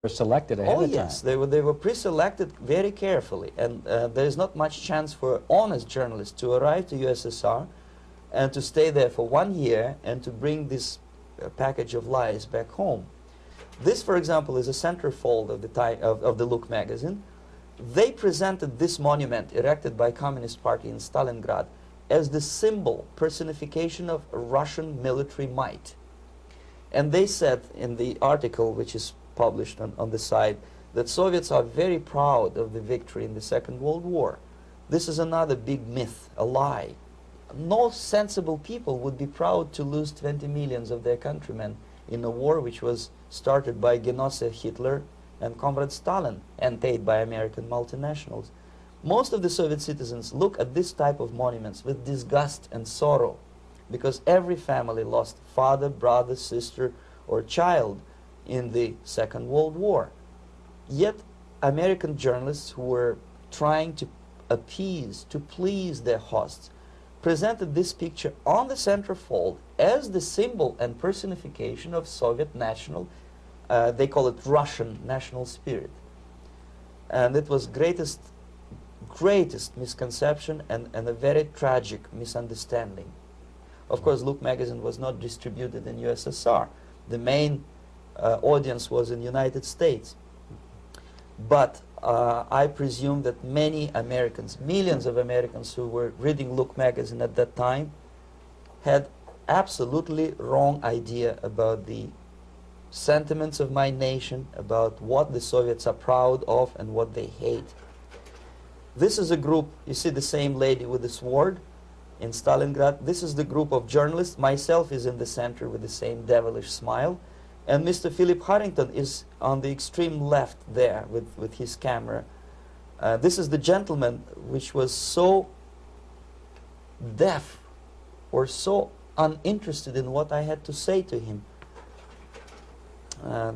selected ahead of time. Yes, they were pre-selected very carefully, and there is not much chance for honest journalists to arrive to USSR and to stay there for 1 year and to bring this package of lies back home. This, for example, is a centerfold of the Look magazine. They presented this monument erected by Communist Party in Stalingrad as the symbol, personification of Russian military might. And they said in the article, which is published on the site, that Soviets are very proud of the victory in the Second World War. This is another big myth, a lie. No sensible people would be proud to lose 20 millions of their countrymen in a war which was started by Genoese Hitler and Comrade Stalin and paid by American multinationals. Most of the Soviet citizens look at this type of monuments with disgust and sorrow, because every family lost father, brother, sister, or child in the Second World War. Yet American journalists who were trying to appease, to please their hosts, presented this picture on the centerfold as the symbol and personification of Soviet national, they call it Russian national spirit. And it was greatest misconception and a very tragic misunderstanding. Of course, Look magazine was not distributed in USSR. The main audience was in the United States. But I presume that many Americans, millions of Americans who were reading Look magazine at that time, had absolutely wrong idea about the sentiments of my nation, about what the Soviets are proud of and what they hate. This is a group, you see the same lady with the sword in Stalingrad. This is the group of journalists. Myself is in the center with the same devilish smile. And Mr. Philip Harrington is on the extreme left there with his camera. This is the gentleman which was so deaf or so uninterested in what I had to say to him.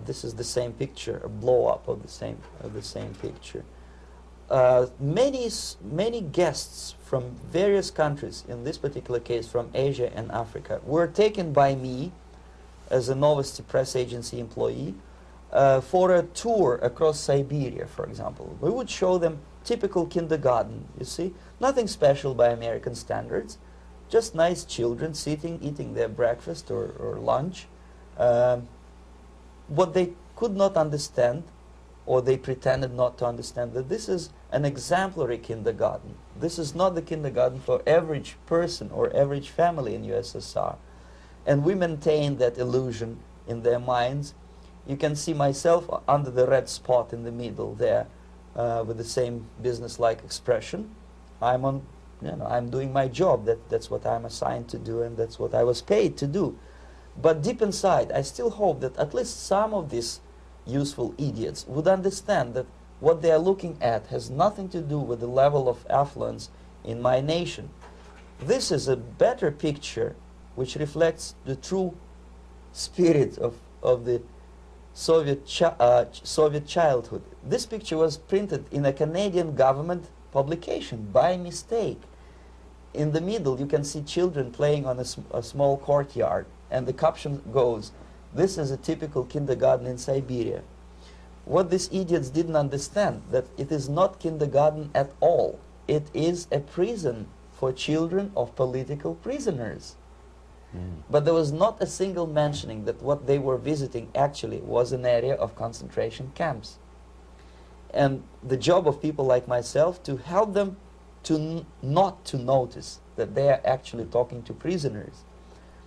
This is the same picture, a blow-up of the same picture. Many guests from various countries, in this particular case from Asia and Africa, were taken by me as a Novosti press agency employee for a tour across Siberia, for example. We would show them typical kindergarten, you see, nothing special by American standards, just nice children sitting, eating their breakfast or lunch. What they could not understand, or they pretended not to understand, that this is an exemplary kindergarten. This is not the kindergarten for average person or average family in USSR. And we maintain that illusion in their minds. You can see myself under the red spot in the middle there with the same business-like expression. I'm doing my job. That's what I'm assigned to do, and that's what I was paid to do. But deep inside, I still hope that at least some of these useful idiots would understand that what they are looking at has nothing to do with the level of affluence in my nation. This is a better picture which reflects the true spirit of the Soviet childhood. This picture was printed in a Canadian government publication by mistake. In the middle, you can see children playing on a small courtyard, and the caption goes, "This is a typical kindergarten in Siberia." What these idiots didn't understand, that it is not kindergarten at all. It is a prison for children of political prisoners. But there was not a single mentioning that what they were visiting actually was an area of concentration camps. And the job of people like myself to help them to not to notice that they are actually talking to prisoners.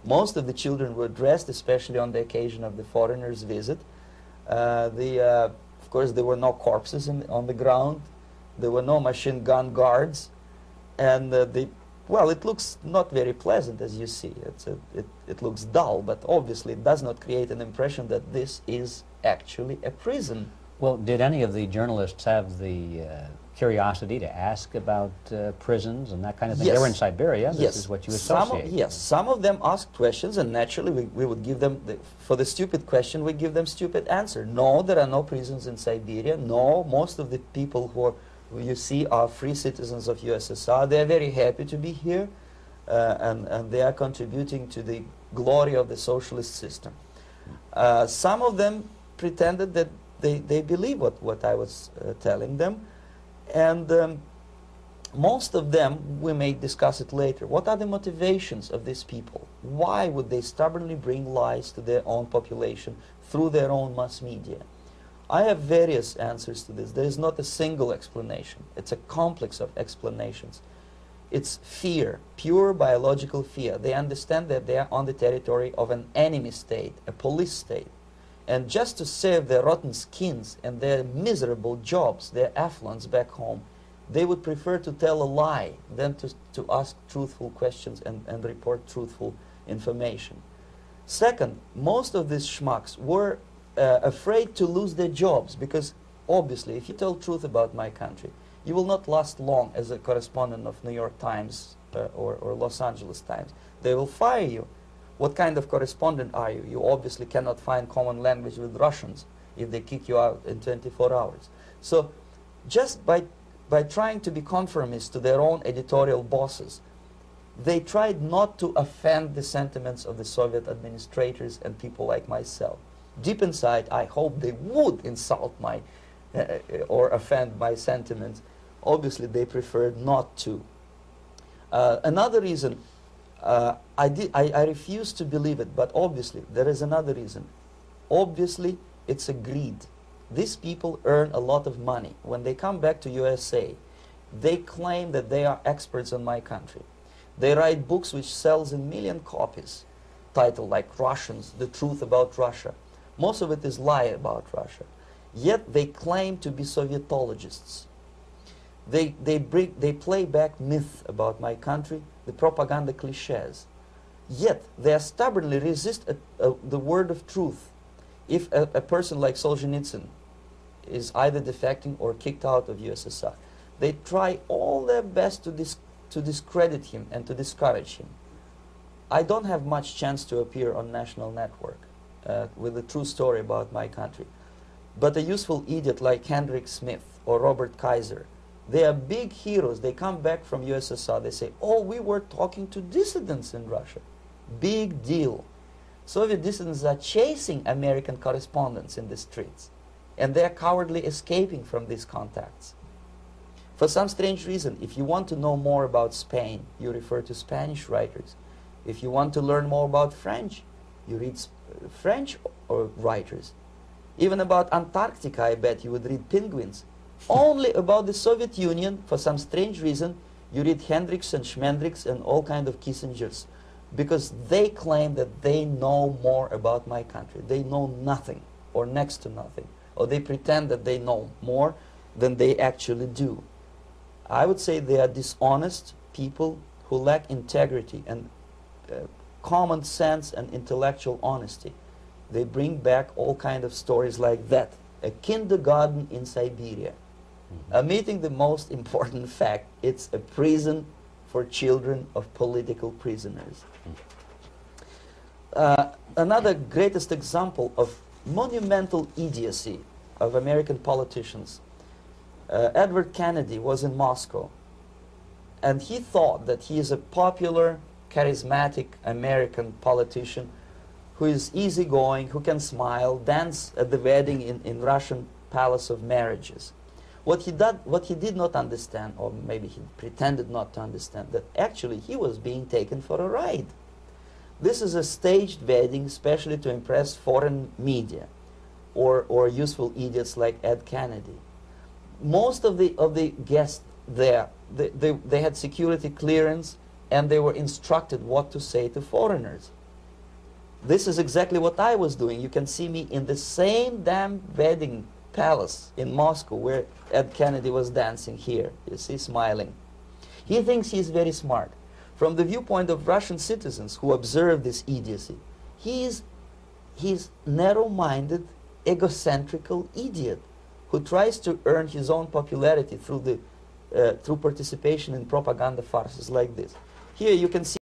Most of the children were dressed, especially on the occasion of the foreigners' visit. Of course, there were no corpses on the ground. There were no machine gun guards. And well, it looks not very pleasant, as you see. It looks dull, but obviously it does not create an impression that this is actually a prison. Well, did any of the journalists have the curiosity to ask about prisons and that kind of thing? Yes. They were in Siberia. This Yes. is what you associate. Yes, some of them asked questions, and naturally we would give them, for the stupid question, we give them stupid answer. No, there are no prisons in Siberia. No, most of the people who you see are free citizens of USSR. They are very happy to be here, and they are contributing to the glory of the socialist system. Some of them pretended that they believe what I was telling them. And most of them, we may discuss it later, what are the motivations of these people? Why would they stubbornly bring lies to their own population through their own mass media? I have various answers to this. There is not a single explanation. It's a complex of explanations. It's fear, pure biological fear. They understand that they are on the territory of an enemy state, a police state. And just to save their rotten skins and their miserable jobs, their affluence back home, they would prefer to tell a lie than to ask truthful questions and report truthful information. Second, most of these schmucks were afraid to lose their jobs, because obviously if you tell truth about my country, you will not last long as a correspondent of New York Times or Los Angeles Times. They will fire you. What kind of correspondent are you? You obviously cannot find common language with Russians if they kick you out in 24 hours. So just by trying to be conformist to their own editorial bosses, they tried not to offend the sentiments of the Soviet administrators and people like myself. Deep inside, I hope they would insult my or offend my sentiments. Obviously, they preferred not to. Another reason, I refuse to believe it, but obviously, there is another reason. Obviously, it's a greed. These people earn a lot of money. When they come back to USA, they claim that they are experts on my country. They write books which sells 1 million copies, titled like Russians, The Truth About Russia. Most of it is lie about Russia. Yet they claim to be Sovietologists. They play back myth about my country, the propaganda cliches. Yet they stubbornly resist the word of truth. If a person like Solzhenitsyn is either defecting or kicked out of USSR, they try all their best to discredit him and to discourage him. I don't have much chance to appear on national network with a true story about my country. But a useful idiot like Hendrik Smith or Robert Kaiser, they are big heroes. They come back from USSR. They say, oh, we were talking to dissidents in Russia. Big deal. Soviet dissidents are chasing American correspondents in the streets. And they are cowardly escaping from these contacts. For some strange reason, if you want to know more about Spain, you refer to Spanish writers. If you want to learn more about French, you read French writers. Even about Antarctica, I bet you would read Penguins. Only about the Soviet Union, for some strange reason, you read Hendricks and Schmendricks and all kind of Kissingers, because they claim that they know more about my country. They know nothing, or next to nothing, or they pretend that they know more than they actually do. I would say they are dishonest people who lack integrity and common sense and intellectual honesty. They bring back all kind of stories like that. A kindergarten in Siberia. Omitting the most important fact, it's a prison for children of political prisoners. Another greatest example of monumental idiocy of American politicians. Edward Kennedy was in Moscow, and he thought that he is a popular, charismatic American politician who is easygoing, who can smile, dance at the wedding in Russian Palace of Marriages. What he did not understand, or maybe he pretended not to understand, that actually he was being taken for a ride. This is a staged wedding, especially to impress foreign media, or useful idiots like Ed Kennedy. Most of the guests there, they had security clearance, and they were instructed what to say to foreigners. This is exactly what I was doing. You can see me in the same damn wedding palace in Moscow where Ed Kennedy was dancing here. You see, smiling. He thinks he's very smart. From the viewpoint of Russian citizens who observe this idiocy, he's narrow-minded, egocentrical idiot who tries to earn his own popularity through participation in propaganda farces like this. Here you can see